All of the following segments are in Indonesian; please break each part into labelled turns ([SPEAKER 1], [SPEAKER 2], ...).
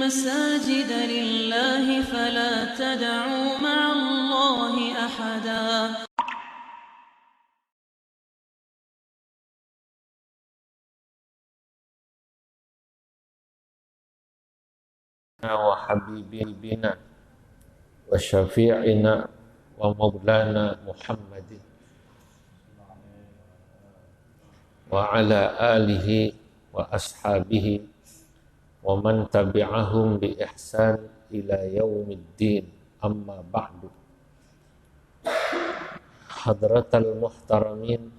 [SPEAKER 1] المساجد لله فلا تدعوا مع الله أحدا.
[SPEAKER 2] وحبيبنا وشفيعنا ومولانا محمد وعلى آله وأصحابه ومن تبعهم بإحسان إلى يوم الدين. أما بعد. Hadratal muhtaramin,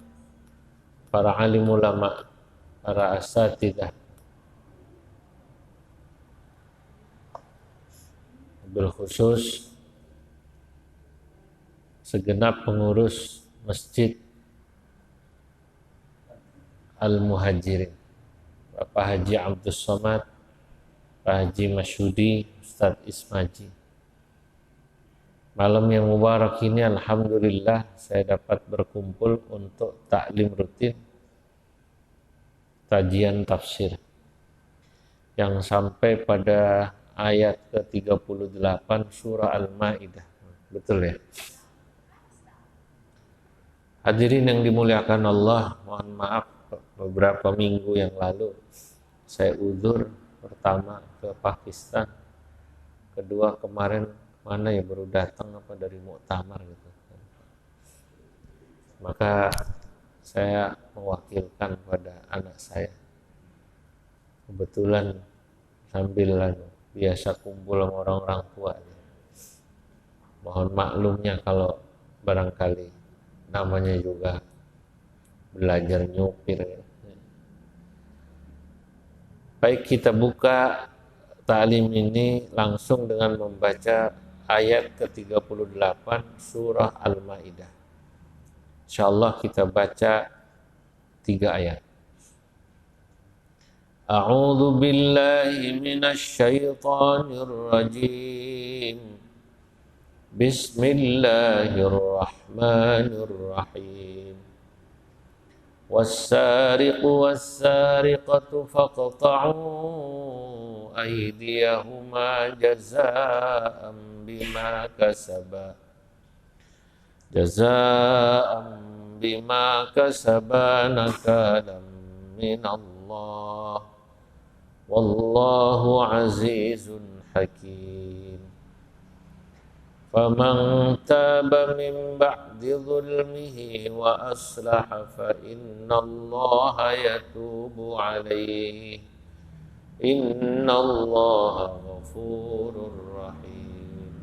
[SPEAKER 2] para alim ulama, para asatidah, bil khusus segenap pengurus Masjid Al-Muhajirin, Bapak Haji Abdus Somad, Pak Haji Masyudi, Ustadz Ismaji. Malam yang mubarak ini alhamdulillah saya dapat berkumpul untuk taklim rutin kajian tafsir yang sampai pada ayat ke-38 surah Al-Maidah. Betul ya? Hadirin yang dimuliakan Allah, mohon maaf beberapa minggu yang lalu saya uzur, pertama ke Pakistan, kedua kemarin mana ya baru datang apa dari muktamar gitu. Maka saya mewakilkan pada anak saya. Kebetulan sambil biasa kumpul sama orang-orang tua. Mohon maklumnya kalau barangkali namanya juga belajar nyupir ya. Baik, kita buka ta'lim ini langsung dengan membaca ayat ke-38 surah Al-Maidah. Insyaallah kita baca 3 ayat. A'udzu billahi minasy syaithanir rajim. Bismillahirrahmanirrahim. Was-sariqu was-sariqatu faqta'u aydiyahuma jazaa'an bima kasaba nakalam minallah wallahu azizun hakim. Faman taba min ba'di zulmihi wa aslaha fa innallaha yatubu alaihi innallaha ghafurur rahim.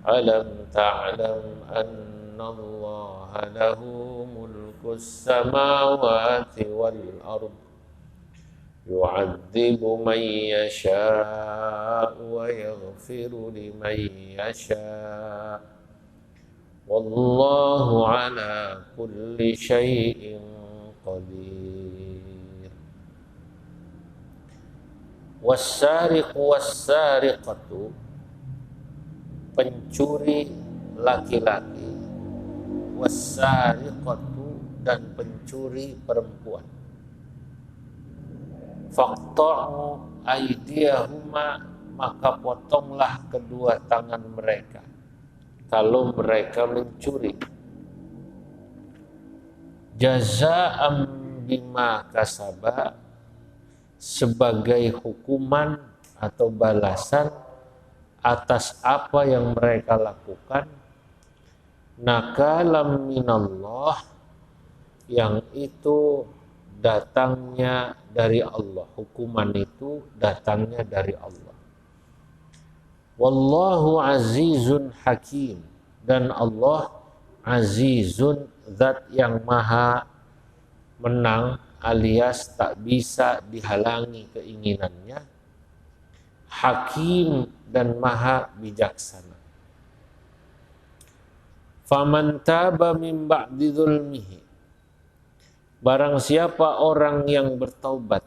[SPEAKER 2] Alam ta'lam annallaha lahu mulkus samawati wal ard yu'adzibu man yasha'u wa yaghfiru liman yasha' wallahu ala kulli syai'in qadir. Was-sariqu was-sariqatu, pencuri laki-laki, was-sariqatu, dan pencuri perempuan. Faqta'u aydiyahuma, maka potonglah kedua tangan mereka kalau mereka mencuri. Jazaa'an bima kasaba, sebagai hukuman atau balasan atas apa yang mereka lakukan. Nakalam minallah, yang itu datangnya dari Allah, hukuman itu datangnya dari Allah. Wallahu azizun hakim, dan Allah azizun, zat yang maha menang alias tak bisa dihalangi keinginannya, hakim, dan maha bijaksana. Faman taba min ba'di zulmihi, barang siapa orang yang bertaubat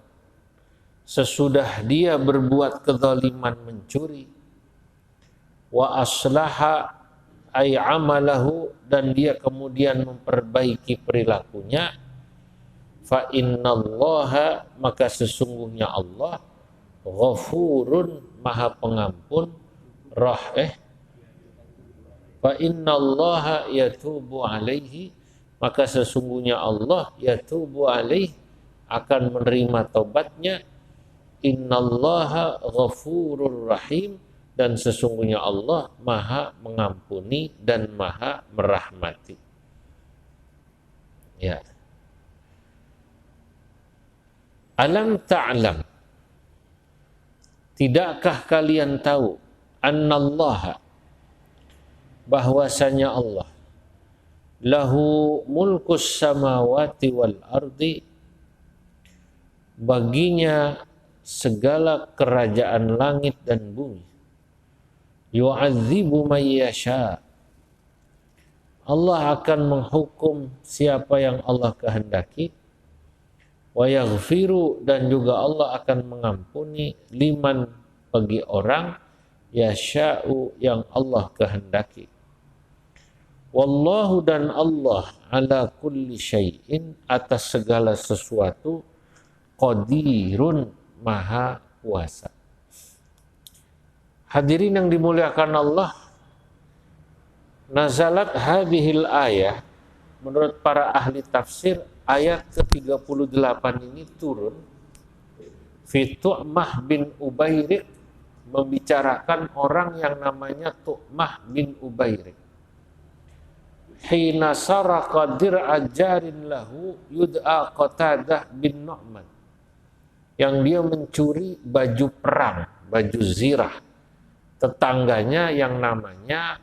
[SPEAKER 2] sesudah dia berbuat kezaliman mencuri, wa aslaha ay amalahu, dan dia kemudian memperbaiki perilakunya, fa innallaha, maka sesungguhnya Allah Ghafurun, maha pengampun, fa innallaha yatubu alaihi, maka sesungguhnya Allah yatubu alaihi, akan menerima taubatnya. Innallaha ghafurur rahim, dan sesungguhnya Allah maha mengampuni dan maha merahmati. Ya. Alam ta'lam, tidakkah kalian tahu, annallaha, bahwasanya Allah, lahu mulkus samawati wal ardi, baginya segala kerajaan langit dan bumi. Yu'adzibu man yasha, Allah akan menghukum siapa yang Allah kehendaki. Wa yaghfiru, dan juga Allah akan mengampuni, liman, bagi orang, yasha'u, yang Allah kehendaki. Wallahu, dan Allah, ala kulli syai'in, atas segala sesuatu, qadirun, maha kuasa. Hadirin yang dimuliakan Allah, nazalat hadhil ayah, menurut para ahli tafsir, ayat ke-38 ini turun fi Tu'mah bin Ubayriq, membicarakan orang yang namanya Tu'mah bin Ubayriq. Hina saraka dir'a jarin lahu yud'a Qatadah bin Nu'man, yang dia mencuri baju perang, baju zirah tetangganya yang namanya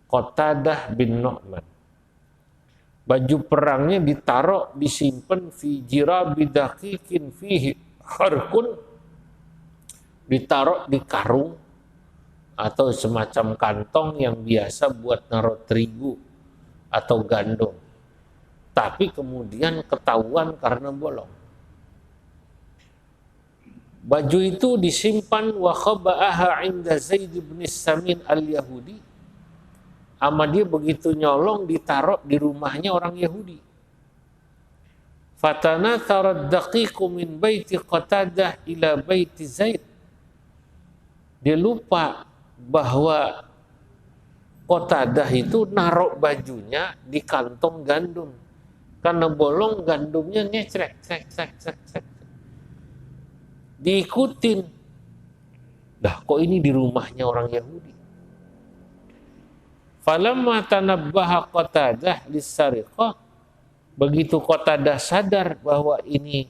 [SPEAKER 2] Qatadah bin Nu'man. Baju perangnya ditaruh, disimpan fi jirabi daqiqin fihi kharqun, ditaruh di karung atau semacam kantong yang biasa buat naruh terigu atau gandum, tapi kemudian ketahuan karena bolong. Baju itu disimpan, wa khaba'aha 'inda Zaid bin Samin al-Yahudi, ama dia begitu nyolong ditaruh di rumahnya orang Yahudi. Fatanatharat daqiqu min baiti Qatadah ila baiti Zaid, dia lupa bahwa Qatadah itu naruh bajunya di kantong gandum, karena bolong gandumnya ngecrek, diikutin. Dah, kok ini di rumahnya orang Yahudi? Falamma tanabbaha Qatadah lis-sariqah, begitu Qatadah sadar bahwa ini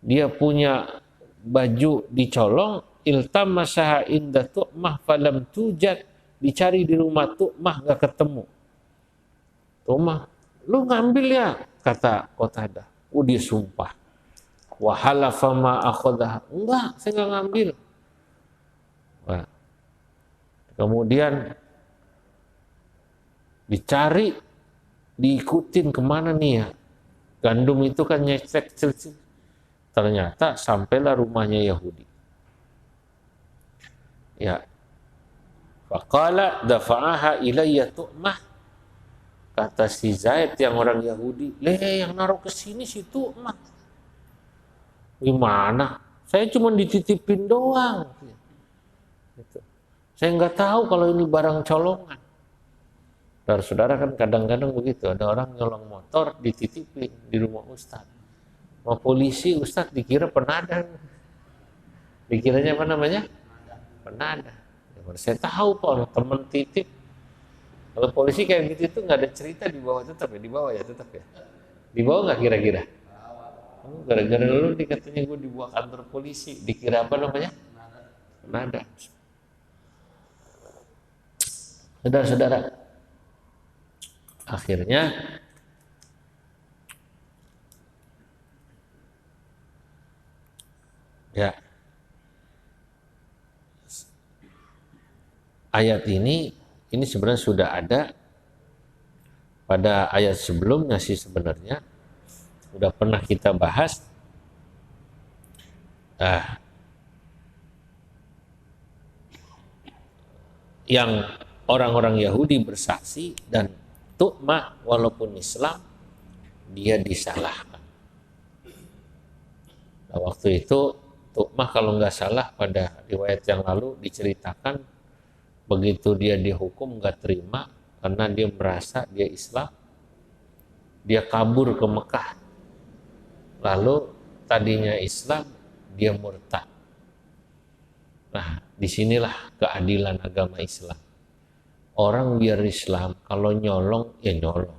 [SPEAKER 2] dia punya baju dicolong, iltamasaha inda Tu'mah falam tujad, dicari di rumah Tu'mah gak ketemu. Tu'mah, lu ngambil ya, kata Qatadah. Dia sumpah. Wa halafa ma akhadha, enggak, saya enggak ngambil. Nah, kemudian dicari, diikutin kemana nih ya, gandum itu kan nyecek, ternyata sampailah rumahnya Yahudi. Ya, faqala dafa'aha ilayya Tu'mah, kata si Zaid yang orang Yahudi, yang naruh ke sini si Tu'mah. Gimana? Saya cuma dititipin doang. Gitu. Saya nggak tahu kalau ini barang colongan. Saudara kan kadang-kadang begitu, ada orang nyolong motor dititipin di rumah Ustadz. Mau polisi, Ustadz dikira penadah. Dikiranya apa namanya? Penadah. Ya, saya tahu Pak, teman titip. Kalau polisi kayak gitu itu nggak ada cerita di bawah, tetap ya, di bawah ya tetap ya. Di bawah nggak kira-kira? Gara-gara lu dikatanya gue dibawa kantor polisi, dikira apa namanya? Penadah. Saudara-saudara, akhirnya ya, ayat ini sebenarnya sudah ada pada ayat sebelumnya sih, sebenarnya sudah pernah kita bahas. Yang orang-orang Yahudi bersaksi dan Tu'mah walaupun Islam dia disalahkan. Nah, waktu itu Tu'mah kalau nggak salah pada riwayat yang lalu diceritakan begitu dia dihukum nggak terima karena dia merasa dia Islam, dia kabur ke Mekah. Lalu tadinya Islam, dia murtad. Nah, disinilah keadilan agama Islam. Orang biar Islam, kalau nyolong, ya nyolong.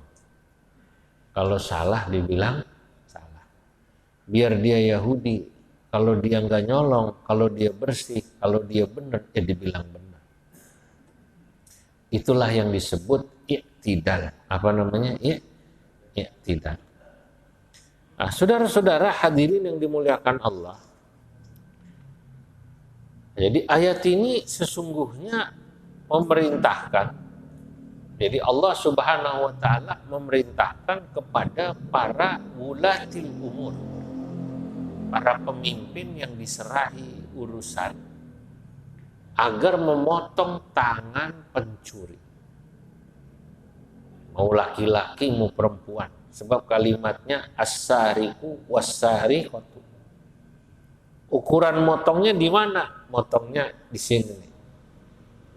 [SPEAKER 2] Kalau salah, dibilang salah. Biar dia Yahudi, kalau dia nggak nyolong, kalau dia bersih, kalau dia benar, ya dibilang benar. Itulah yang disebut i'tidal. Apa namanya? I'tidal. Nah, saudara-saudara hadirin yang dimuliakan Allah. Jadi ayat ini sesungguhnya memerintahkan. Jadi Allah Subhanahu wa taala memerintahkan kepada para wulatil umur, para pemimpin yang diserahi urusan agar memotong tangan pencuri. Mau laki-laki mau perempuan. Sebab kalimatnya as-sariqu was-sariqatu. Ukuran motongnya di mana? Motongnya di sini.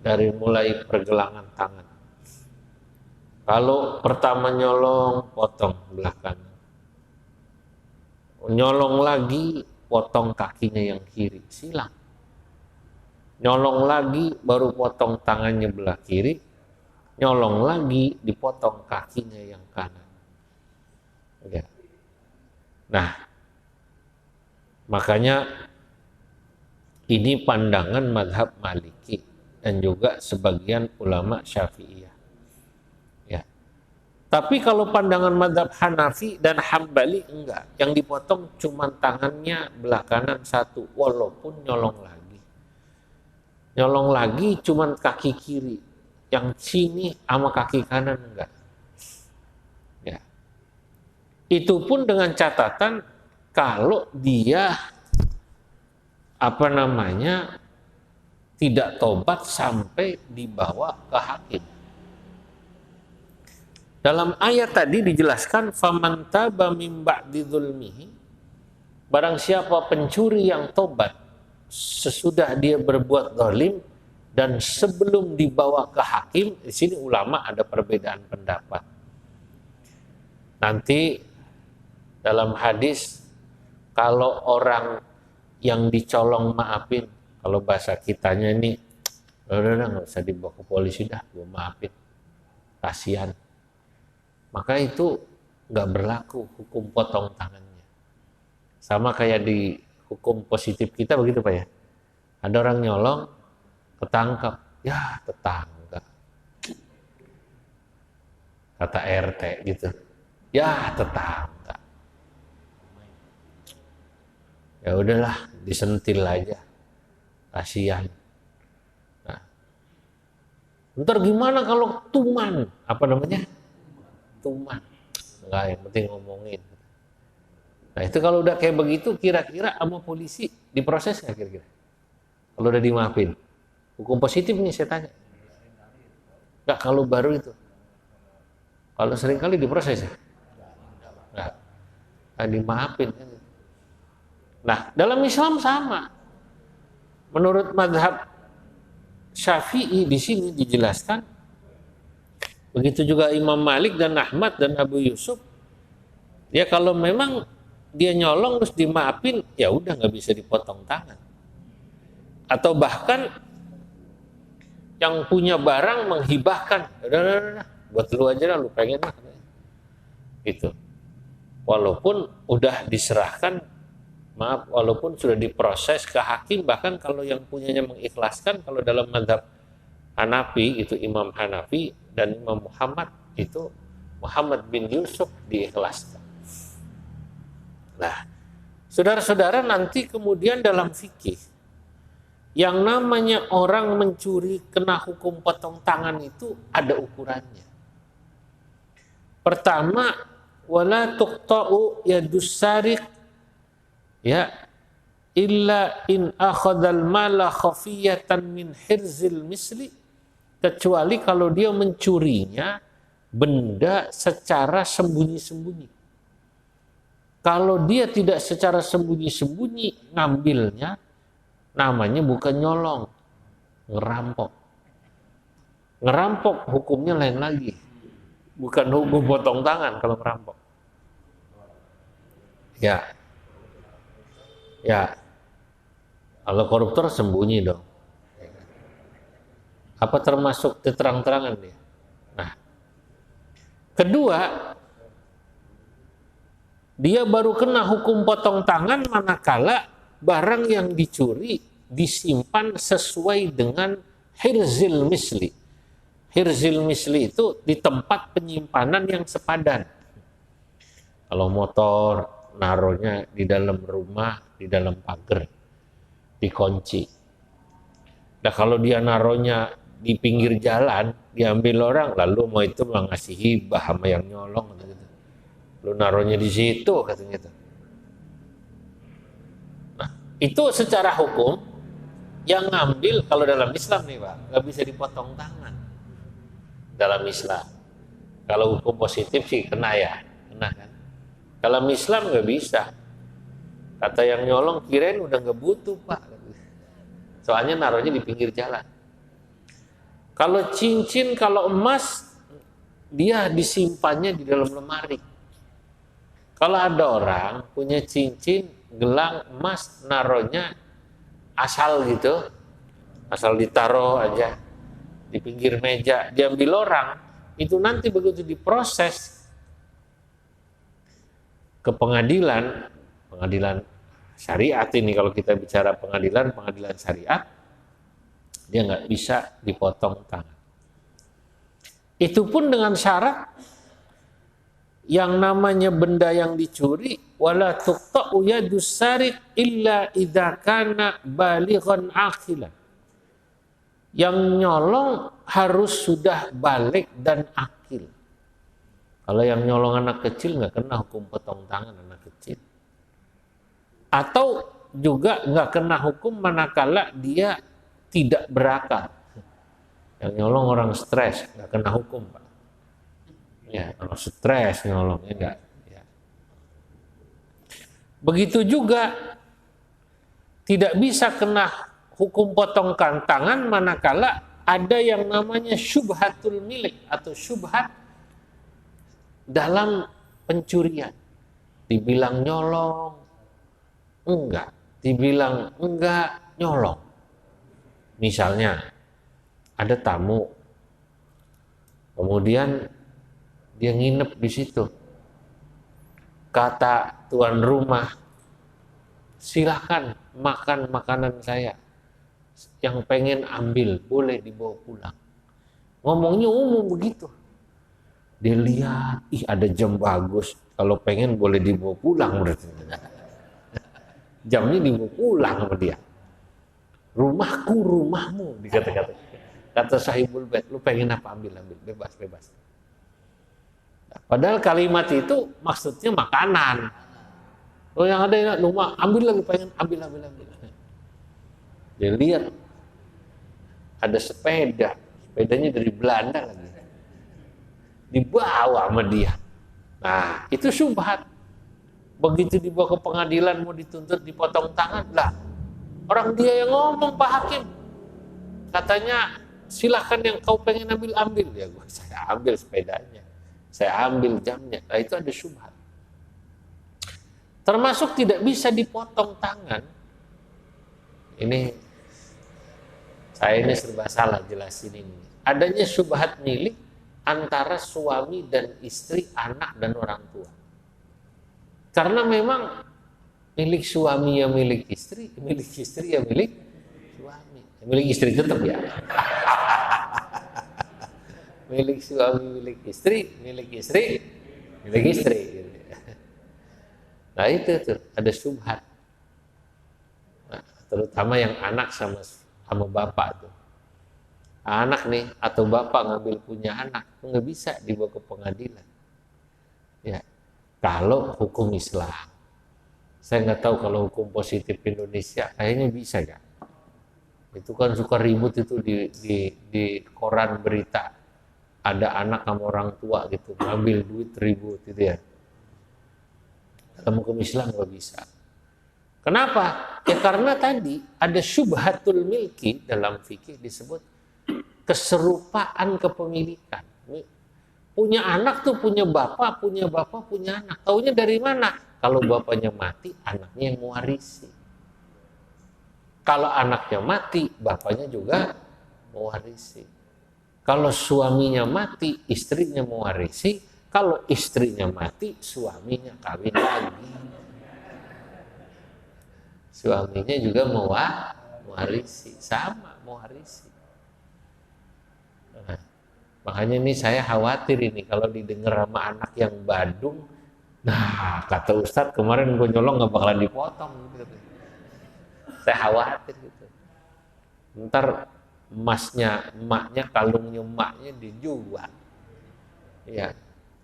[SPEAKER 2] Dari mulai pergelangan tangan. Kalau pertama nyolong, potong belah kanan. Nyolong lagi, potong kakinya yang kiri. Silang. Nyolong lagi, baru potong tangannya belah kiri. Nyolong lagi, dipotong kakinya yang kanan. Ya. Nah, makanya ini pandangan mazhab Maliki dan juga sebagian ulama Syafi'iyah. Ya. Tapi kalau pandangan mazhab Hanafi dan Hambali enggak, yang dipotong cuma tangannya belah kanan satu, walaupun nyolong lagi. Nyolong lagi cuma kaki kiri, yang sini sama kaki kanan enggak. Ya. Itu pun dengan catatan kalau dia tidak tobat sampai dibawa ke hakim. Dalam ayat tadi dijelaskan faman taba mim ba'di dzulmihi, barang siapa pencuri yang tobat sesudah dia berbuat zalim dan sebelum dibawa ke hakim. Di sini ulama ada perbedaan pendapat. Nanti dalam hadis, kalau orang yang dicolong maafin, kalau bahasa kitanya ini, udah nggak usah dibawa ke polisi dah, gue maafin, kasihan. Maka itu nggak berlaku hukum potong tangannya. Sama kayak di hukum positif kita begitu Pak ya. Ada orang nyolong, ketangkap, ya tetangga, kata RT gitu, ya tetangga. Ya udahlah, disentil aja, kasihan. Nah, ntar gimana kalau tuman? Apa namanya? Tuman. Enggak, yang penting ngomongin. Nah itu kalau udah kayak begitu, kira-kira sama polisi diproses nggak kira-kira? Kalau udah dimaafin, hukum positif nih saya tanya. Nggak, kalau baru itu. Kalau sering kali diproses ya? Nggak dimaafin. Nah, dalam Islam sama. Menurut mazhab Syafi'i di sini dijelaskan, begitu juga Imam Malik dan Ahmad dan Abu Yusuf. Ya kalau memang dia nyolong terus dimaafin, ya udah nggak bisa dipotong tangan. Atau bahkan yang punya barang menghibahkan, udah, buat lu aja lah, lu pengen lah. Gitu. Walaupun udah diserahkan, maaf, walaupun sudah diproses ke hakim, bahkan kalau yang punyanya mengikhlaskan, kalau dalam mazhab Hanafi itu Imam Hanafi dan Imam Muhammad itu Muhammad bin Yusuf diikhlaskan. Nah, saudara-saudara, nanti kemudian dalam fikih yang namanya orang mencuri kena hukum potong tangan itu ada ukurannya. Pertama, wala tuqta'u yadus sariq ya illa in akhadhal mala khafiyatan min hirzil misli, kecuali kalau dia mencurinya benda secara sembunyi-sembunyi. Kalau dia tidak secara sembunyi-sembunyi ngambilnya, namanya bukan nyolong, ngerampok. Ngerampok hukumnya lain lagi. Bukan hukum potong tangan kalau ngerampok. Ya. Ya. Kalau koruptor sembunyi dong. Apa termasuk terang-terangan dia? Nah. Kedua, dia baru kena hukum potong tangan manakala barang yang dicuri disimpan sesuai dengan hirzil misli. Hirzil misli itu di tempat penyimpanan yang sepadan. Kalau motor, naruhnya di dalam rumah, di dalam pagar, dikunci. Nah kalau dia naruhnya di pinggir jalan, diambil orang, lalu mau itu mau ngasih hibah sama yang nyolong. Gitu. Lu naruhnya di situ katanya itu. Nah, itu secara hukum yang ngambil kalau dalam Islam nih Pak, nggak bisa dipotong tangan dalam Islam. Kalau hukum positif sih kena ya, kena kan. Kalau Islam nggak bisa. Kata yang nyolong kirain udah nggak butuh Pak. Soalnya naruhnya di pinggir jalan. Kalau cincin, kalau emas, dia disimpannya di dalam lemari. Kalau ada orang punya cincin, gelang, emas, naruhnya asal gitu, asal ditaruh aja di pinggir meja, diambil orang, itu nanti begitu diproses ke pengadilan, pengadilan syariat ini kalau kita bicara pengadilan syariat, dia nggak bisa dipotong tangan. Itu pun dengan syarat yang namanya benda yang dicuri wala tuqta'u yadus sariq illa idza kana balighan aqilan. Yang nyolong harus sudah balik dan akil. Kalau yang nyolong anak kecil nggak kena hukum potong tangan anak kecil. Atau juga nggak kena hukum manakala dia tidak berakal. Yang nyolong orang stres nggak kena hukum Pak. Ya, kalau stres nyolongnya enggak. Ya. Begitu juga tidak bisa kena hukum potong tangan manakala ada yang namanya syubhatul milik atau syubhat dalam pencurian. Dibilang nyolong, enggak. Dibilang enggak, nyolong. Misalnya, ada tamu, kemudian dia nginep di situ. Kata tuan rumah, silahkan makan makanan saya. Yang pengen ambil, boleh dibawa pulang. Ngomongnya umum begitu. Dia lihat, ih ada jam bagus. Kalau pengen boleh dibawa pulang. Jamnya dibawa pulang sama dia. Rumahku, rumahmu, dikata-kata. Kata sahibul bait, lu pengen apa ambil, bebas. Padahal kalimat itu maksudnya makanan. Oh yang ada rumah, ambil lagi, pengen ambil. Dia lihat ada sepedanya dari Belanda lagi, dibawa sama dia. Nah itu syubhat. Begitu dibawa ke pengadilan mau dituntut dipotong tangan lah. Orang dia yang ngomong Pak Hakim, katanya silahkan yang kau pengen ambil. Ya saya ambil sepedanya. Saya ambil jamnya. Nah, itu ada syubhat. Termasuk tidak bisa dipotong tangan. Ini saya ini serba salah jelasin ini. Adanya syubhat milik antara suami dan istri, anak dan orang tua. Karena memang milik suami ya milik istri ya milik suami. Milik istri tetap ya. Milik suami, milik istri. Nah itu tuh ada syubhat. Nah, terutama yang anak sama bapak tuh. Anak nih atau bapak ngambil punya anak, nggak bisa dibawa ke pengadilan. Ya, kalau hukum Islam. Saya nggak tahu kalau hukum positif Indonesia kayaknya bisa ya. Itu kan suka ribut itu di koran berita. Ada anak sama orang tua gitu, ngambil duit ribut gitu ya. dalam hukum Islam nggak bisa. Kenapa? Ya karena tadi ada syubhatul milki dalam fikih disebut keserupaan kepemilikan. Punya anak tuh punya bapak punya anak. Taunya dari mana? Kalau bapaknya mati, anaknya yang mewarisi. Kalau anaknya mati, bapaknya juga mewarisi. Kalau suaminya mati, istrinya mewarisi. Kalau istrinya mati, suaminya kawin lagi. Suaminya juga mewarisi, sama mewarisi. Nah, makanya ini saya khawatir ini kalau didengar sama anak yang badung. Nah, kata Ustadz kemarin gue nyolong nggak bakalan dipotong. Gitu. Saya khawatir gitu. Ntar emaknya, kalungnya emaknya dijual. Ya,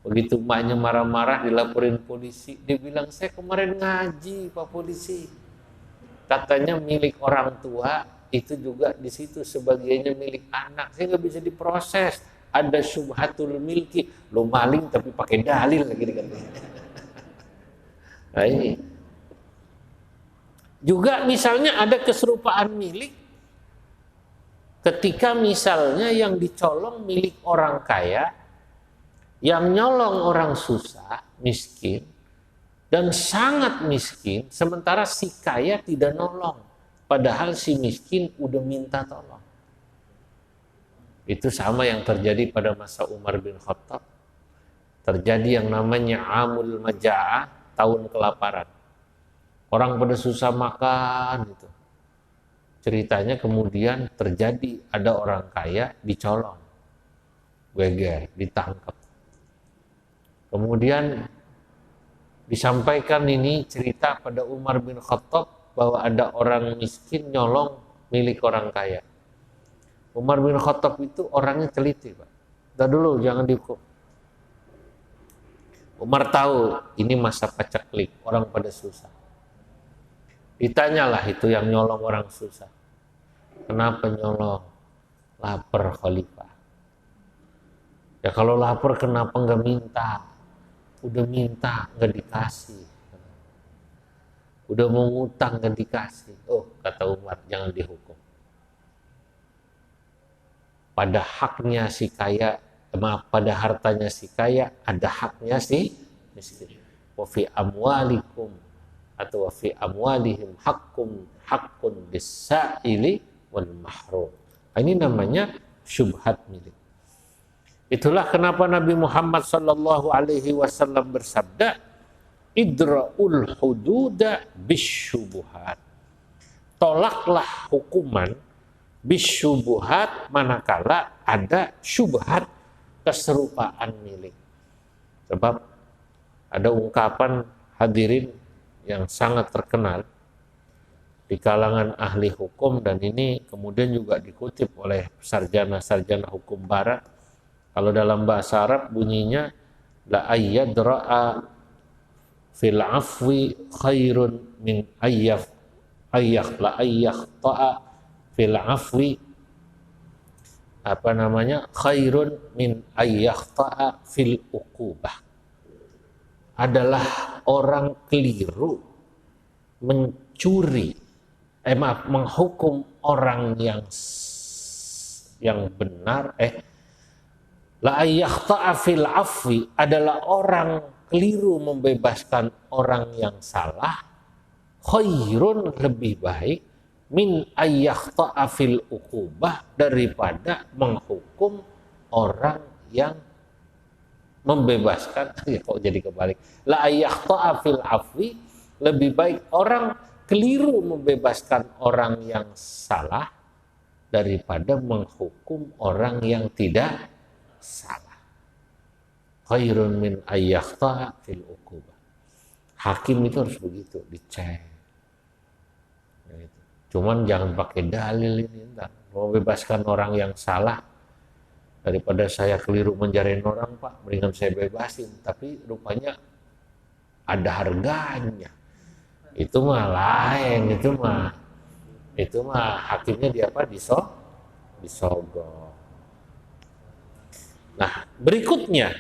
[SPEAKER 2] begitu emaknya marah-marah dilaporin polisi, dia bilang saya kemarin ngaji Pak Polisi, katanya milik orang tua itu juga di situ sebagiannya milik anak, saya nggak bisa diproses, ada syubhatul milki, lo maling tapi pakai dalil lagi dikatakan. Nah ini juga misalnya ada keserupaan milik ketika misalnya yang dicolong milik orang kaya, yang nyolong orang susah, miskin, dan sangat miskin, sementara si kaya tidak nolong. Padahal si miskin udah minta tolong. Itu sama yang terjadi pada masa Umar bin Khattab. Terjadi yang namanya Amul Maja'ah, tahun kelaparan. Orang pada susah makan gitu. Ceritanya kemudian terjadi ada orang kaya dicolong. Geger, ditangkap. Kemudian disampaikan ini cerita pada Umar bin Khattab bahwa ada orang miskin nyolong milik orang kaya. Umar bin Khattab itu orangnya teliti, Pak. Dah dulu jangan dihukum. Umar tahu ini masa paceklik, orang pada susah. Ditanyalah itu yang nyolong orang susah. Kenapa nyolong? Lapar khalifah. Ya kalau lapar kenapa nggak minta? Udah minta nggak dikasih, udah mau ngutang nggak dikasih. Oh, kata Umar, jangan dihukum. Pada haknya si kaya, pada hartanya si kaya ada haknya si miskin. Wa fi amwalikum atau wa fi amwalihim haqqun bis-sa'ili wal mahrum. Ini namanya syubhat milik. Itulah kenapa Nabi Muhammad sallallahu alaihi wasallam bersabda, idra'ul hududa bisyubuhat. Tolaklah hukuman bisyubuhat manakala ada syubhat keserupaan milik. Sebab ada ungkapan hadirin yang sangat terkenal di kalangan ahli hukum, dan ini kemudian juga dikutip oleh sarjana-sarjana hukum barat. Kalau dalam bahasa Arab bunyinya la ayyadra'a fil afwi khairun min la ayyakta'a fil afwi khairun min ayyakta'a fil uqubah. Adalah orang keliru menghukum orang yang benar la ayyakta'a fil afwi adalah orang keliru membebaskan orang yang salah, khairun lebih baik min ayyakta'a fil uqubah daripada menghukum orang yang membebaskan. Ya, kok jadi kebalik, la ayyakta'a fil afwi lebih baik orang keliru membebaskan orang yang salah daripada menghukum orang yang tidak salah. Khairun min ayyakta'a fil uqubah. Hakim itu harus begitu, dicek. Cuman jangan pakai dalil ini, entar mau bebaskan orang yang salah daripada saya keliru menjarain orang, Pak, mendingan saya bebasin, tapi rupanya ada harganya. Itu mah lain, itu mah hakimnya disogok. Nah, berikutnya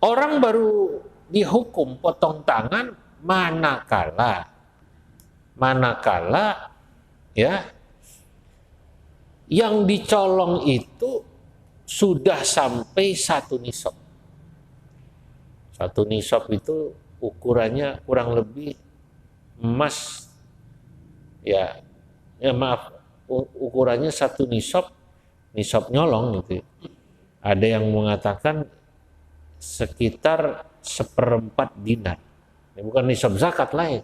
[SPEAKER 2] Orang baru dihukum potong tangan manakala ya yang dicolong itu sudah sampai 1 nisab. 1 nisab itu ukurannya kurang lebih emas, ya maaf, ukurannya 1 nisab nyolong gitu. Ada yang mengatakan sekitar 1/4 dinar. Ini bukan nisab zakat, lain.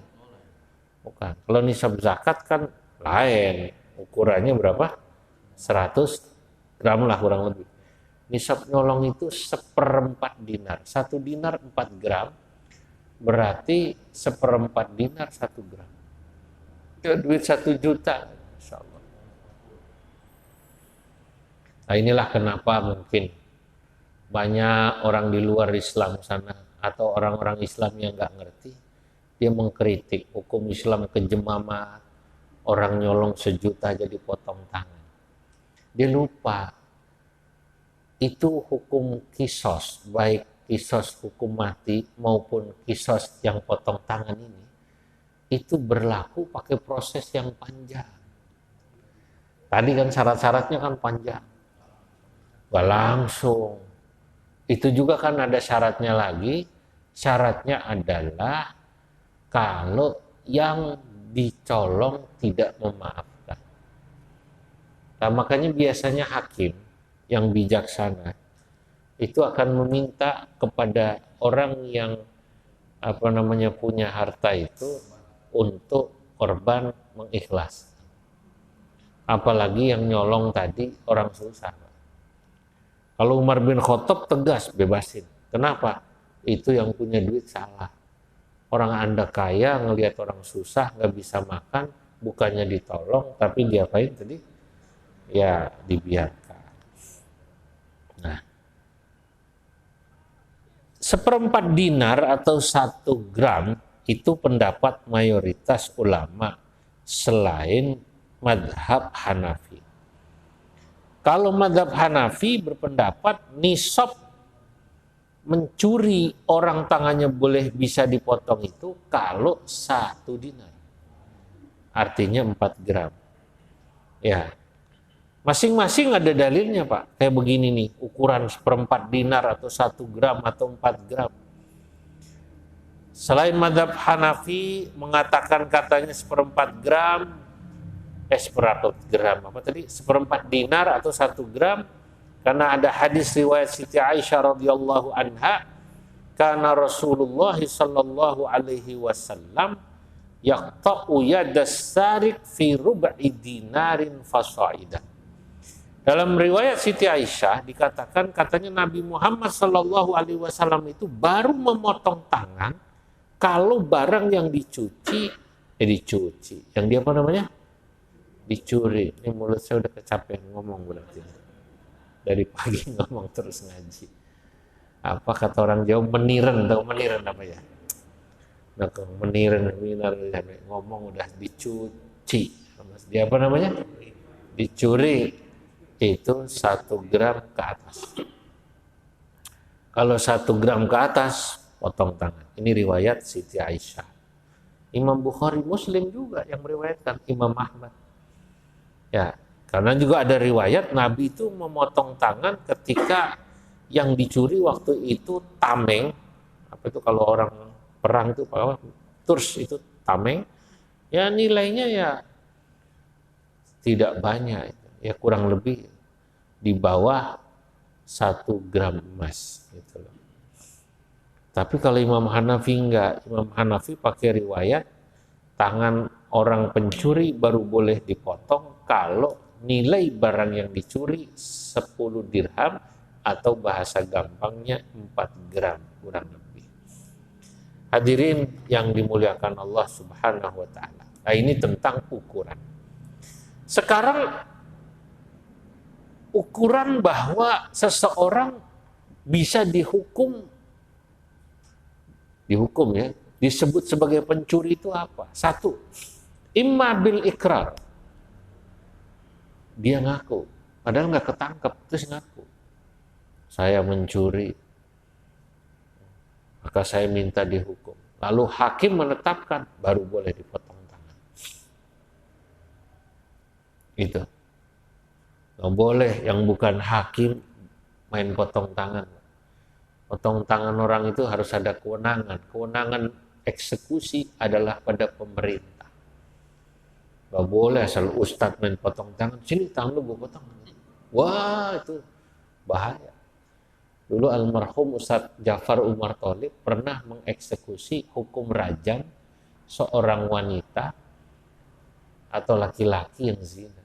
[SPEAKER 2] Bukan. Kalau nisab zakat kan lain. Ukurannya berapa? 100 gram lah kurang lebih. Nisab nyolong itu 1/4 dinar. 1 dinar 4 gram. Berarti 1/4 dinar 1 gram. Itu duit 1 juta. Insya Allah. Nah, inilah kenapa mungkin banyak orang di luar Islam sana atau orang-orang Islam yang nggak ngerti, dia mengkritik hukum Islam kejam amat, orang nyolong 1 juta jadi potong tangan. Dia lupa itu hukum kisos, baik kisos hukum mati maupun kisos yang potong tangan ini, itu berlaku pakai proses yang panjang. Tadi kan syarat-syaratnya kan panjang, gak langsung. Itu juga kan ada syaratnya lagi. Syaratnya adalah kalau yang dicolong tidak memaafkan. Nah, makanya biasanya hakim yang bijaksana itu akan meminta kepada orang yang punya harta itu untuk korban mengikhlas. Apalagi yang nyolong tadi orang susah. Kalau Umar bin Khattab tegas, bebasin. Kenapa? Itu yang punya duit salah. Orang Anda kaya, ngelihat orang susah, nggak bisa makan, bukannya ditolong, tapi diapain tadi? Ya, dibiarkan. Nah, 1/4 dinar atau 1 gram itu pendapat mayoritas ulama selain madhab Hanafi. Kalau madhab Hanafi berpendapat nisab mencuri orang tangannya boleh bisa dipotong itu kalau 1 dinar. Artinya 4 gram. Ya, masing-masing ada dalilnya Pak. Kayak begini nih, ukuran 1/4 dinar atau 1 gram atau 4 gram. Selain madhab Hanafi mengatakan katanya 1/4 gram, seberapa gram apa tadi 1/4 dinar atau 1 gram, karena ada hadis riwayat Siti Aisyah radhiyallahu anha, karena Rasulullah sallallahu alaihi wasallam yaqta'u yadas sarik fi rub'i dinarin fasaidan. Dalam riwayat Siti Aisyah dikatakan katanya Nabi Muhammad sallallahu alaihi wasallam itu baru memotong tangan kalau barang yang dicuci, yang dia apa namanya? Dicuri. Ini mulut saya udah kecapean ngomong berarti. Dari pagi ngomong terus ngaji. Apa kata orang Jawa, meniren, tahu meniren apa ya? Nah, meniren, ngomong udah dicuci. Dia apa namanya? Dicuri. Itu 1 gram ke atas. Kalau 1 gram ke atas, potong tangan. Ini riwayat Siti Aisyah. Imam Bukhari, Muslim juga yang meriwayatkan, Imam Ahmad. Ya, karena juga ada riwayat Nabi itu memotong tangan ketika yang dicuri waktu itu tameng. Apa itu kalau orang perang itu apa? Turs itu tameng. Ya nilainya ya tidak banyak. Ya kurang lebih di bawah 1 gram emas gitu loh. Tapi kalau Imam Hanafi enggak. Imam Hanafi pakai riwayat tangan orang pencuri baru boleh dipotong kalau nilai barang yang dicuri 10 dirham atau bahasa gampangnya 4 gram kurang lebih. Hadirin yang dimuliakan Allah Subhanahu wa taala. Nah, ini tentang ukuran. Sekarang ukuran bahwa seseorang bisa dihukum ya, disebut sebagai pencuri itu apa? 1, imma bil ikrar. Dia ngaku, padahal nggak ketangkep, terus ngaku. Saya mencuri maka saya minta dihukum. Lalu hakim menetapkan, baru boleh dipotong tangan. Itu. Nggak boleh yang bukan hakim main potong tangan. Potong tangan orang itu harus ada kewenangan. Kewenangan eksekusi adalah pada pemerintah. Nggak boleh asal ustadz main potong tangan. Sini tangan lu gue potong. Wah, itu bahaya. Dulu almarhum Ustadz Ja'far Umar Tholib pernah mengeksekusi hukum rajam seorang wanita atau laki-laki yang zina.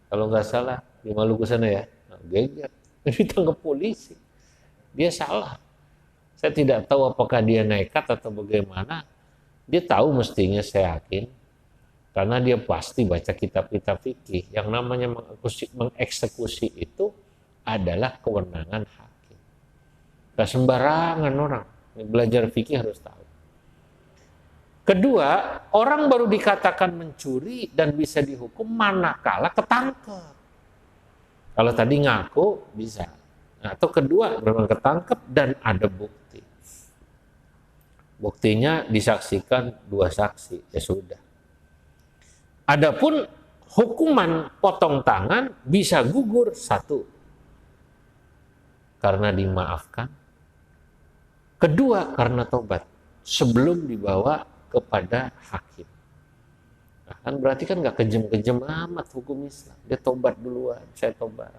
[SPEAKER 2] Kalau nggak salah di Maluku sana ya, geger, ditangkap polisi. Dia salah. Saya tidak tahu apakah dia nekat atau bagaimana. Dia tahu mestinya, saya yakin, karena dia pasti baca kitab-kitab fikih. Yang namanya mengeksekusi itu adalah kewenangan hakim. Gak sembarangan orang. Belajar fikih harus tahu. Kedua, orang baru dikatakan mencuri dan bisa dihukum manakala ketangkep. Kalau tadi ngaku bisa. Nah, atau kedua, memang ketangkep dan ada bukti. Buktinya disaksikan 2 saksi, ya sudah. Adapun hukuman potong tangan bisa gugur 1, karena dimaafkan. Kedua, karena tobat sebelum dibawa kepada hakim. Nah, kan berarti kan nggak kejam-kejam amat hukum Islam. Dia tobat duluan, saya tobat.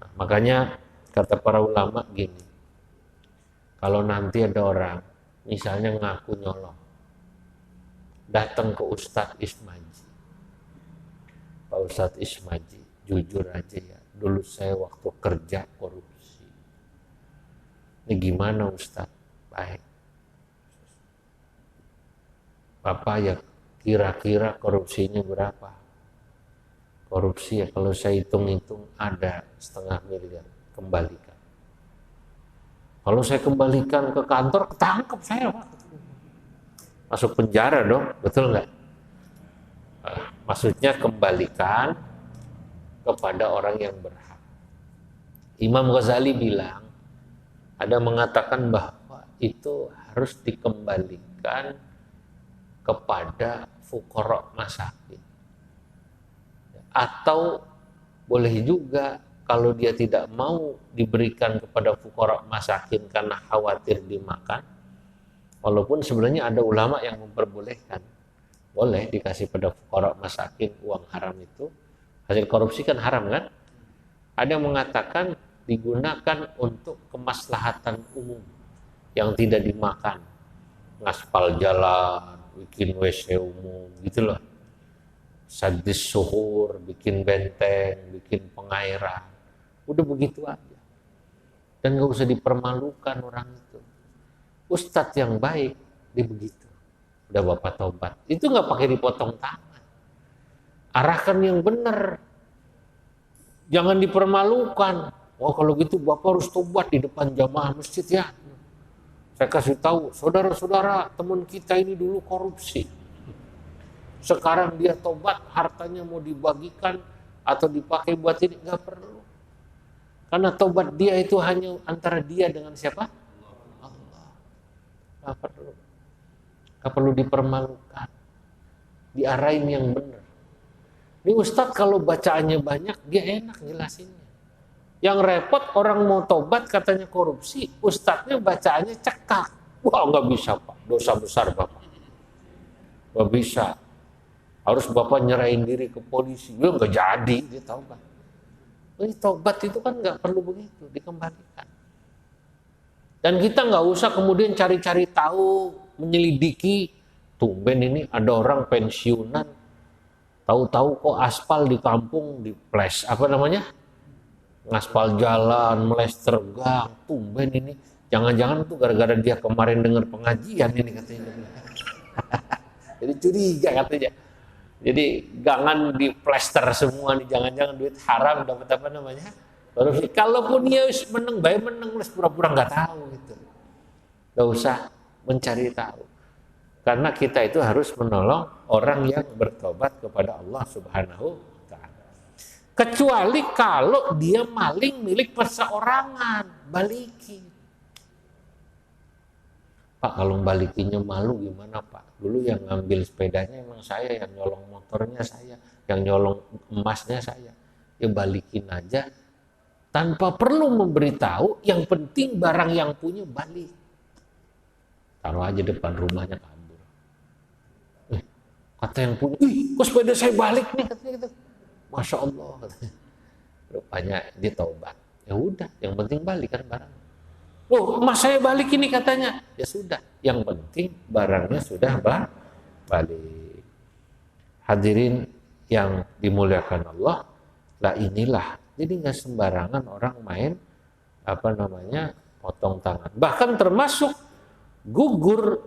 [SPEAKER 2] Nah, makanya kata para ulama gini, kalau nanti ada orang misalnya ngaku nyolong, datang ke Ustadz Ismaji, Pak Ustadz Ismaji, jujur aja ya, dulu saya waktu kerja korupsi. Ini gimana Ustadz? Baik. Bapak ya kira-kira korupsinya berapa? Korupsi ya kalau saya hitung-hitung ada 0,5 miliar. Kembalikan. Kalau saya kembalikan ke kantor, ketangkep saya Pak. Masuk penjara dong, betul nggak? Maksudnya kembalikan kepada orang yang berhak. Imam Ghazali bilang, ada mengatakan bahwa itu harus dikembalikan kepada fuqara masakin. Atau boleh juga kalau dia tidak mau diberikan kepada fuqara masakin karena khawatir dimakan, walaupun sebenarnya ada ulama yang memperbolehkan, boleh dikasih pada fuqara masakin uang haram itu, hasil korupsi kan haram kan? Ada yang mengatakan digunakan untuk kemaslahatan umum yang tidak dimakan, ngaspal jalan, bikin WC umum gitu loh, sadis suhur, bikin benteng, bikin pengairan, udah begitu aja, dan gak usah dipermalukan orang itu. Ustadz yang baik dia begitu, udah bapak tobat, itu nggak pakai dipotong tangan, arahkan yang benar, jangan dipermalukan. Oh kalau gitu bapak harus tobat di depan jamaah masjid ya. Saya kasih tahu, saudara-saudara, teman kita ini dulu korupsi. Sekarang dia tobat, hartanya mau dibagikan atau dipakai buat ini, nggak perlu. Karena tobat dia itu hanya antara dia dengan siapa? Allah. Nggak perlu. Nggak perlu dipermalukan. Diarahin yang benar. Ini Ustadz kalau bacaannya banyak, dia enak jelasinnya. Yang repot orang mau tobat katanya korupsi, ustadznya bacaannya cekak. Wah nggak bisa Pak, dosa besar Bapak. Nggak bisa. Harus Bapak nyerahin diri ke polisi. Ya nggak jadi, dia tobat. Ini tobat itu kan nggak perlu begitu, dikembalikan. Dan kita nggak usah kemudian cari-cari tahu, menyelidiki. Tumben ini ada orang pensiunan, tahu-tahu kok aspal di kampung di ples, apa namanya? Ngaspal jalan, melester gang, tumben ini. Jangan-jangan tuh gara-gara dia kemarin dengar pengajian ini katanya. Jadi curiga katanya. Jadi jangan diplester semua nih, jangan-jangan duit haram dapat apa namanya? Korupsi. Kalaupun dia menang, baik menang, pura-pura nggak tahu gitu. Nggak usah mencari tahu. Karena kita itu harus menolong orang yang bertobat kepada Allah Subhanahu. Kecuali kalau dia maling milik perseorangan, balikin. Pak kalau balikinnya malu gimana Pak? Dulu yang ngambil sepedanya emang saya, yang nyolong motornya saya, yang nyolong emasnya saya. Ya balikin aja tanpa perlu memberitahu, yang penting barang yang punya balik. Taruh aja depan rumahnya kabur. Kata yang punya, kok sepeda saya balik nih katanya gitu. Masya Allah katanya. Rupanya dia taubat. Ya udah, yang penting balik kan barang. Loh, emas saya balik ini katanya. Ya sudah, yang penting barangnya sudah balik. Hadirin yang dimuliakan Allah, lah inilah. Jadi nggak sembarangan orang main potong tangan. Bahkan termasuk gugur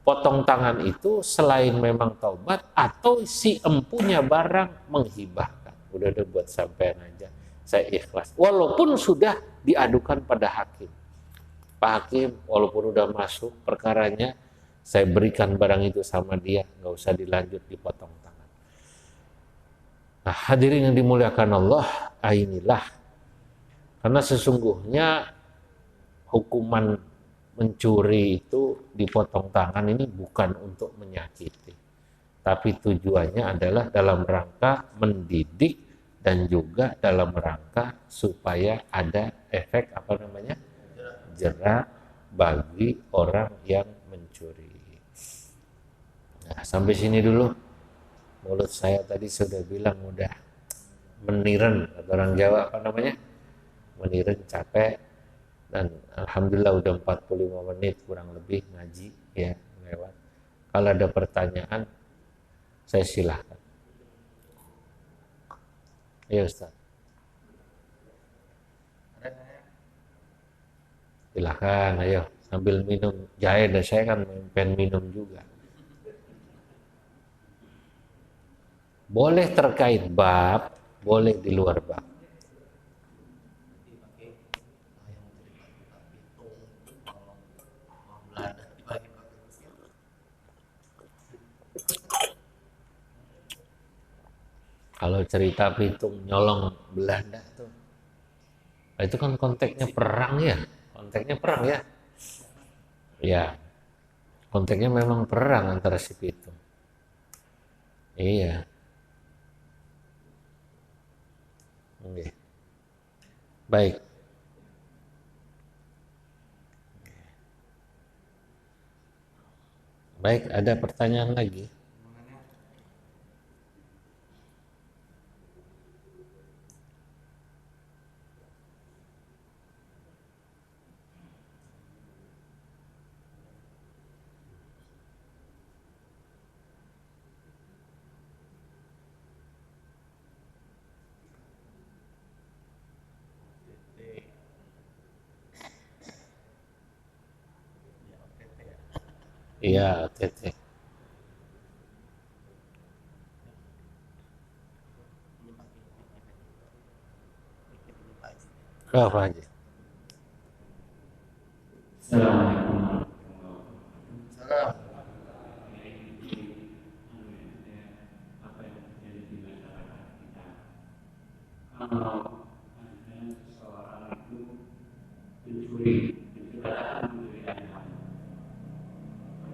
[SPEAKER 2] potong tangan itu selain memang taubat atau si empunya barang menghibahkan. Udah buat sampean aja. Saya ikhlas. Walaupun sudah diadukan pada hakim. Pak Hakim, walaupun udah masuk perkaranya, saya berikan barang itu sama dia, nggak usah dilanjut dipotong tangan. Nah, hadirin yang dimuliakan Allah, inilah. Karena sesungguhnya hukuman mencuri itu dipotong tangan ini bukan untuk menyakiti. Tapi tujuannya adalah dalam rangka mendidik dan juga dalam rangka supaya ada efek jerak bagi orang yang mencuri. Nah, sampai sini dulu. Mulut saya tadi sudah bilang udah meniren, kata orang Jawa meniren, capek, dan alhamdulillah udah 45 menit kurang lebih ngaji ya lewat. Kalau ada pertanyaan saya silahkan. Ayo Ustaz. Silahkan, ayo sambil minum jahe, dan saya kan pengen minum juga. Boleh terkait bab, boleh di luar bab. Kalau cerita Pitung nyolong Belanda tuh, itu kan konteksnya perang ya, ya, konteksnya memang perang antara si Pitung. Iya. Oke. Baik. Baik, ada pertanyaan lagi? Iya, OTT. Oh, Pak Haji.
[SPEAKER 3] Assalamualaikum. Apa yang terjadi di masyarakat kita? Kalau ada seseorang itu mencuri, menciptakan mencuri ayam,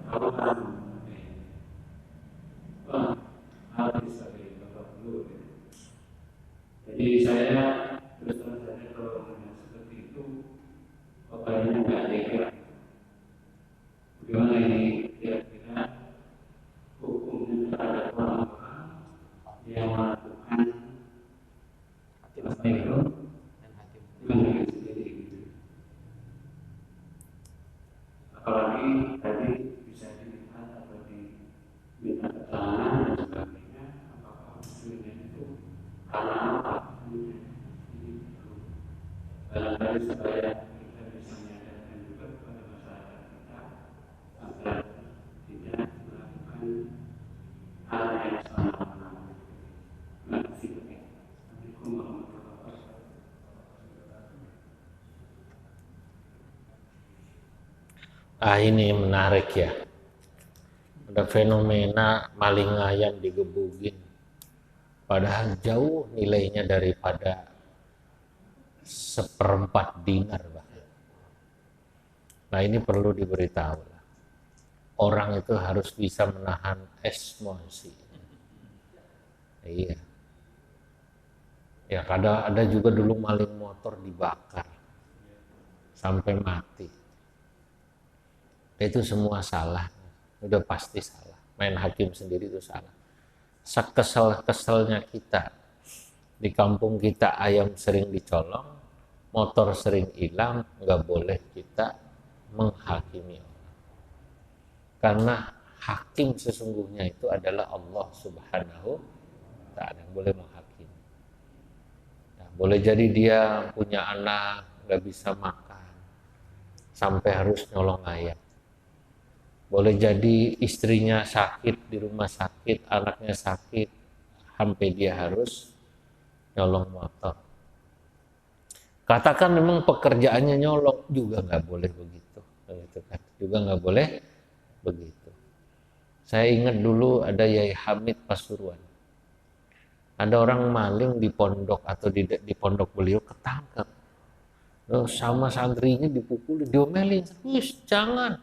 [SPEAKER 3] ketahuan, habis sebagai babak belur. Jadi saya terus terang saja kalau melihat seperti itu, pokoknya nggak tega. Bagaimana ini kira-kira hukumnya terhadap orang-orang yang melakukan itu dengan diri sendiri gitu. Apalagi tadi bisa dilihat atau diminta keterangan dan sebagainya, apakah muslimnya itu karena apa? Barangkali supaya kita bisa menyadarkan juga kepada masyarakat kita agar tidak melakukan hal yang sama. Terima kasih. Assalamualaikum warahmatullahi wabarakatuh.
[SPEAKER 2] Ini menarik ya. Ada fenomena maling ayam digebugin. Padahal jauh nilainya daripada 1/4 dinar bahkan. Nah ini perlu diberitahu. Orang itu harus bisa menahan emosi. Iya. Ya ada juga dulu maling motor dibakar sampai mati. Itu semua salah. Udah pasti salah. Main hakim sendiri itu salah. Sekesel-keselnya kita. Di kampung kita ayam sering dicolong, motor sering hilang, nggak boleh kita menghakimi orang. Karena hakim sesungguhnya itu adalah Allah Subhanahu wa Ta'ala yang boleh menghakimi. Nah, boleh jadi dia punya anak nggak bisa makan sampai harus nyolong ayam. Boleh jadi istrinya sakit di rumah sakit, anaknya sakit sampai dia harus nyolong motor. Katakan memang pekerjaannya nyolong, juga nggak boleh begitu, gitu kan? Juga nggak boleh begitu. Saya ingat dulu ada Yai Hamid Pasuruan. Ada orang maling di pondok atau di pondok beliau ketangkep. Sama santrinya dipukulin, diomelin. Wis, jangan.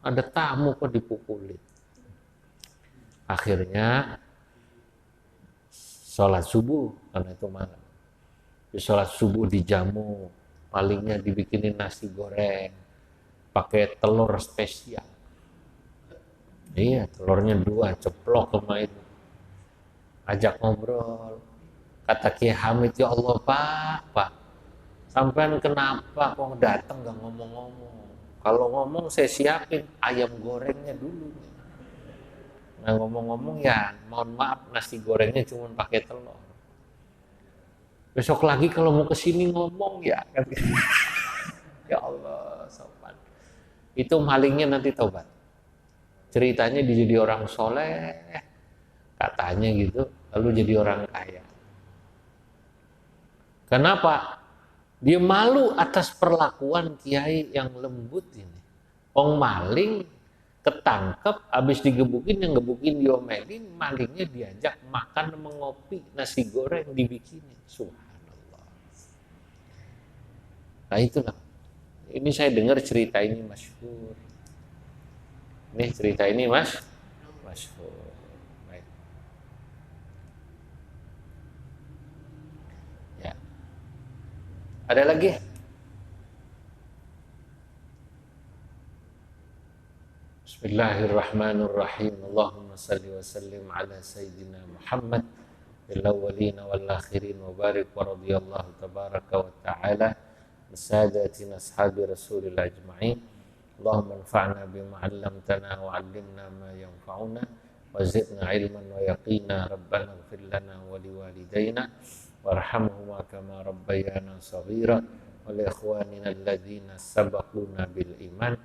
[SPEAKER 2] Ada tamu kok dipukulin. Akhirnya sholat subuh karena itu malam. Di sholat subuh dijamu, palingnya dibikinin nasi goreng, pakai telur spesial. Iya, telurnya 2, ceplok sama itu. Ajak ngobrol. Kata Kiai Hamid, ya Allah Pak, sampean kenapa kok datang gak ngomong-ngomong? Kalau ngomong saya siapin ayam gorengnya dulu. Nah ngomong-ngomong ya, mohon maaf nasi gorengnya cuma pakai telur. Besok lagi kalau mau kesini ngomong ya. Ya Allah, sopan. Itu malingnya nanti taubat. Ceritanya dia jadi orang soleh, katanya gitu, lalu jadi orang kaya. Kenapa? Dia malu atas perlakuan kiai yang lembut ini. Orang maling ketangkep, habis digebukin, yang gebukin diomelin, malingnya diajak makan mengopi, nasi goreng dibikinin. Subhanallah. Nah itulah. Ini saya dengar cerita ini masyhur. Ini cerita ini masyhur. Baik. Ya. Ada lagi? Bismillahirrahmanirrahim. Allahumma salli wa sallim ala sayyidina Muhammad fil awwalin wal akhirin wa barik wa radiyallahu tabaraka wa ta'ala bisadatina ashabi Rasulillah ajma'in. Allahumma anfa'na bima 'allamtana wa 'allimna ma yanfa'una wa zidna 'ilman wa yaqina. Rabbana ighfir lana wa liwalidayna warhamhuma kama rabbayana shaghira wa li ikhwanina alladhina sabaquna bil iman.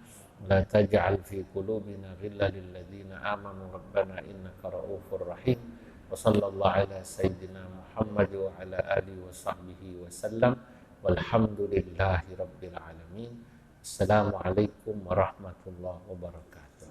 [SPEAKER 2] La taj'al fi qulubina ghillan lil ladzina amanu rabbana innaka ra'ufur rahim. Wa sallallahu ala sayyidina Muhammad wa ala alihi wa sahbihi wa sallam. Walhamdulillahi rabbil alamin. Assalamualaikum warahmatullahi wabarakatuh.